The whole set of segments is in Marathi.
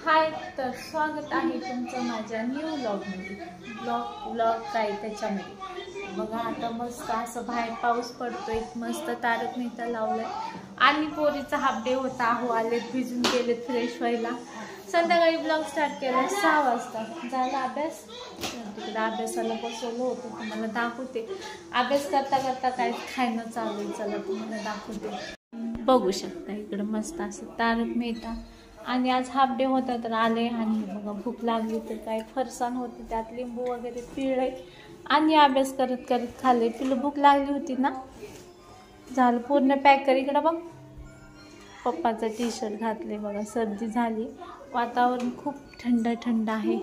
हाय, तर स्वागत आहे तुमचं माझ्या न्यू व्लॉगमध्ये. व्लॉग काय त्याच्यामध्ये बघा. आता मस्त असं बाहेर पाऊस पडतोय, मस्त तारक मेहता लावलाय आणि पोरीचा हाफ डे होता. अहो आलेत, भिजून गेलेत फ्रेश व्हायला. संध्याकाळी ब्लॉग स्टार्ट केला 6 वाजता. झाला अभ्यास, तिकडे अभ्यासाला बसवलं होतं. तुम्हाला दाखवते अभ्यास करता करता काय खायनं चालू आहे. चला तुम्हाला दाखवते. बघू शकता इकडं मस्त असं तारक मेहता. आणि आज हाफ डे होता तर आले आणि बघा भूक लागली तर काय फरसाण होते, त्यात लिंबू वगैरे पिळले आणि अभ्यास करत करत खाल्ले. तुला भूक लागली होती ना. झालं पूर्ण पॅक कर. इकडं बघ, पप्पाचा टी शर्ट घातले बघा. सर्दी झाली, वातावरण खूप थंड थंड आहे.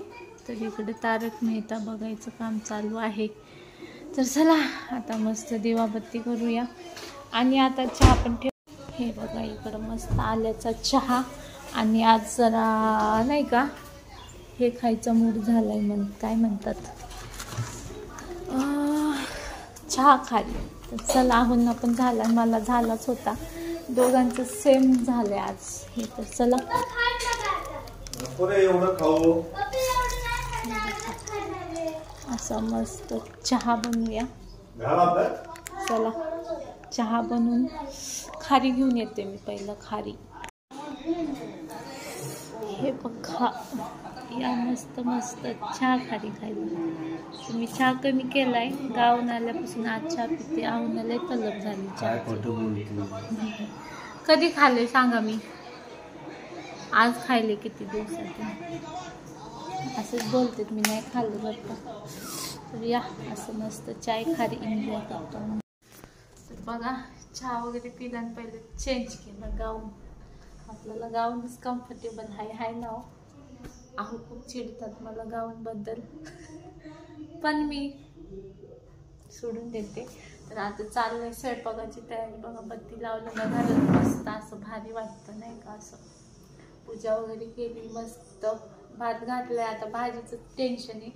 तर इकडे तारक मेहता बघायचं काम चालू आहे. तर चला आता मस्त दिवाबत्ती करूया. आणि आता चहा पण ठेव. हे बघा इकडं मस्त आल्याचा चहा. आणि आज जरा नाही का हे खायचा मूड झालाय, काय म्हणतात चहा खाली. तर चला आहोंना पण झाला, मला झालाच होता, दोघांचं सेम झालंय आज हे. तर चला असं मस्त चहा बनवूया. चला चहा बनवून खारी घेऊन येते मी. पहिलं खारी. हे बघा या मस्त मस्त चहा खारी खायला. तुम्ही चहा कमी केलाय, गावून आल्यापासून आज चहा पिते. आहून लय तलब झाली चहा. कधी खाल्ले सांगा मी, आज खायले किती दिवसात. असंच बोलते मी, नाही खाल्लं बरं का. तर या असं मस्त चाय खारी एन्जॉय करतो. तर बघा चहा वगैरे पिला आणि पहिले चेंज केलं गाऊन. आपल्याला गाऊनच कम्फर्टेबल हाय ना. अहो खूप चिडतात मला गाऊनबद्दल, पण मी सोडून देते. तर आता चाललंय स्वयंपाकाची तयारी. बघा बत्ती लावलं ना घरात, मस्त असं भारी वाटतं नाही का. असं पूजा वगैरे केली, मस्त भात घातलाय. आता भाजीचं टेन्शन आहे,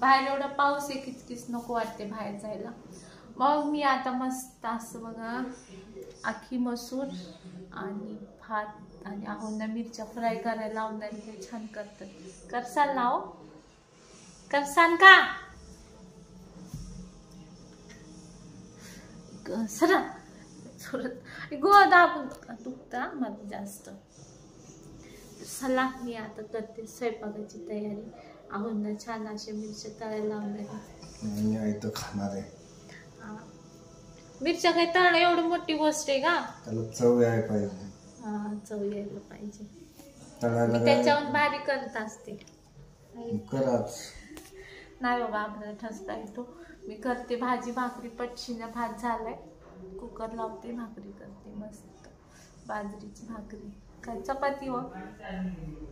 बाहेर एवढा पाऊस आहे किचकिच नको वाटते बाहेर जायला. मग मी आता मस्त असं बघा आखी मसूर आणि भात आणि आहोंना मिरच्या फ्राय करायला लावणार. हे छान करतात. करसाल ना हो, करसान का सरा थोडं गो दाबून दुखता मला जास्त. चला मी आता करते स्वयंपाकाची तयारी. आहोंना छान असे मिरच्या तळायला लावणार. खाणार आहे मिरच्या काय तळणं एवढी मोठी गोष्ट आहे का. त्याला चव यायला पाहिजे. हा चव यायला पाहिजे. मी त्याच्याहून भारी करत असते. नाही बाबा आपल्याला ठसका येतो. मी करते भाजी भाकरी पटशीने. भात झालाय, कुकर लावते, भाकरी करते मस्त बाजरीची भाकरी. काय चपाती व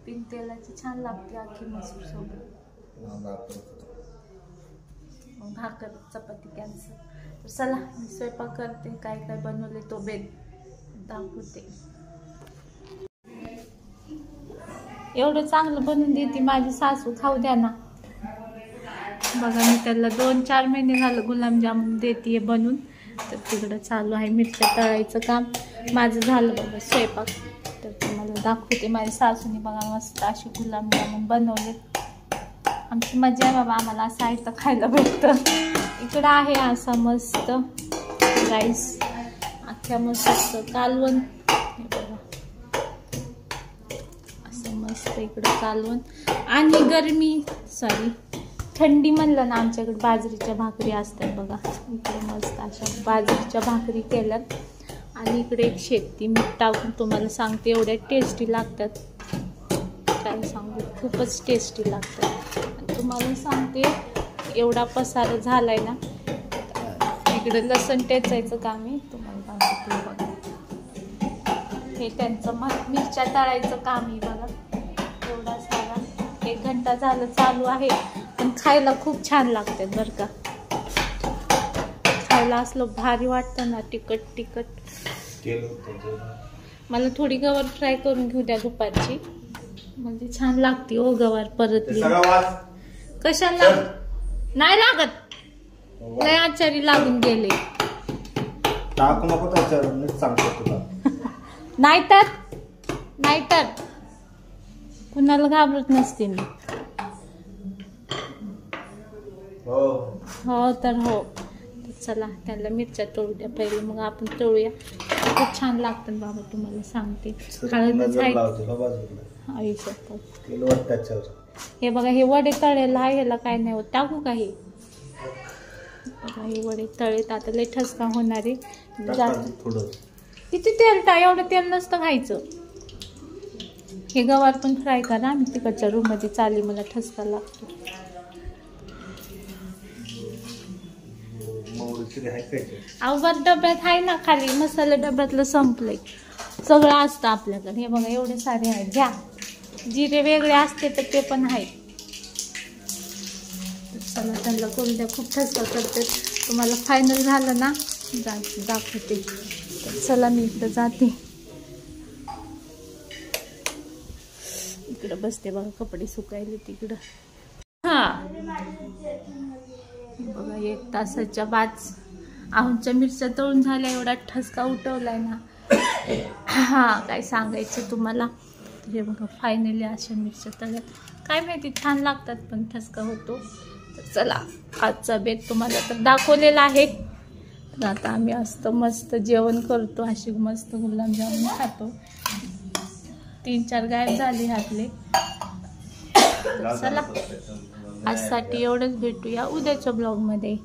पिन तेलाची छान लागते आखी मसूर सोबत. भाकर चपाती कॅन्सल. तर चला मी स्वयंपाक करते. काय काय बनवले तो बेद दाखवते. एवढं चांगलं बनवून देते माझी सासू, खाऊ द्या ना. बघा मी त्याला 2-4 महिने झालं गुलाबजामुन देते बनवून. तर तिकडं चालू आहे मिरच्या तळायचं काम. माझं झालं बघा स्वयंपाक. तर तुम्हाला दाखवते माझ्या सासूने बघा मस्त अशी गुलाबजामुन बनवले. आमची मजा आहे बाबा, आम्हाला असं आहे तर खायला भेटतं. इकडं आहे असं मस्त राईस, अख्ख्या मस्त कालवण. हे बघा असं मस्त इकडं कालवण. आणि थंडी म्हणलं ना आमच्याकडे बाजरीच्या भाकरी असतात बघा. इकडे मस्त अशा बाजरीच्या भाकरी केल्यात. आणि इकडे एक शेती मीठ टाकून तुम्हाला सांगते एवढ्या टेस्टी लागतात, काय सांगू, खूपच टेस्टी लागतात. आणि तुम्हाला सांगते एवढा पसारा झालाय ना. इकडे लसण टेचायचं काम आहे, तुम्हाला दाखवते बघा. हे त्यांचं मिरच्या तळायचं काम आहे बघा. एवढा सारा 1 घंटा झालं चालू आहे. पण खायला खूप छान लागतात बरं का. खायला असलं भारी वाटतं ना, तिखट. मला थोडी गवार फ्राय करून घेऊ द्या दुपारची, म्हणजे छान लागते. ओ गवार परतली कशाला नाही लागत, लय आचारी लागून गेले. टाकू नको त्याच्यावर, सांगतो तुला. नाहीतर कुणाला घाबरत नसते मी. हो तर हो. चला त्याला मिरच्या तळू द्या पहिले, मग आपण तळूया. खूप छान लागतात बाबा, तुम्हाला सांगते. हळदच आई शपथ. हे बघा, हे वडे तळेला आहे, ह्याला काय नाही होत. टाकू का हे? बघा हे वडे तळेत. आता लय ठसका होणार आहे जास्त. किती तेल एवढं तेल नसतं खायचं. हे गवार पण फ्राय करा. आम्ही तिकडच्या रूम मध्ये चालली, मला ठसका लागतो. अवघात डब्यात आहे ना खाली, मसाला डब्यातलं संपलंय. सगळं असतं आपल्याकडे. हे बघा एवढे सारे आहेत. घ्या. जिरे वेगळे असते तर ते पण आहे. चला त्यांना करून द्या. खूप ठसका करते. तुम्हाला फायनल झालं ना दाखवते. तर चला मी इकडं जाते. इकडं बसते बघा, कपडे सुकायले तिकडं. हा बघा 1 तासाच्या बाद आमच्या मिरच्या तळून झाल्या. एवढा ठसका उठवलाय ना, हा काय सांगायचं तुम्हाला. हे बघा फायनली अशा मिरच्या तळ्यात. काय माहिती छान लागतात, पण ठसका होतो. तर चला आजचा बेत तुम्हाला तर दाखवलेला आहे. तर आता आम्ही असतं मस्त जेवण करतो. अशी मस्त गुलाबजामुन खातो. 3-4 गायब झाले ह्यातले. चला आजसाठी एवढंच. भेटूया उद्याच्या ब्लॉगमध्ये.